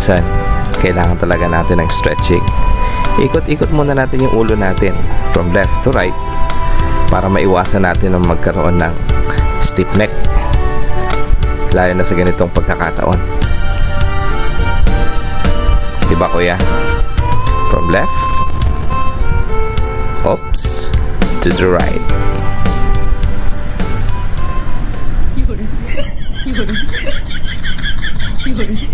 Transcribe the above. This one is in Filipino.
minsan kailangan talaga natin ng stretching. Ikot-ikot muna natin yung ulo natin from left to right para maiwasan natin ang magkaroon ng stiff neck, lalo na sa ganitong pagkakataon. Diba kuya? From left, oops, to the right. Yun.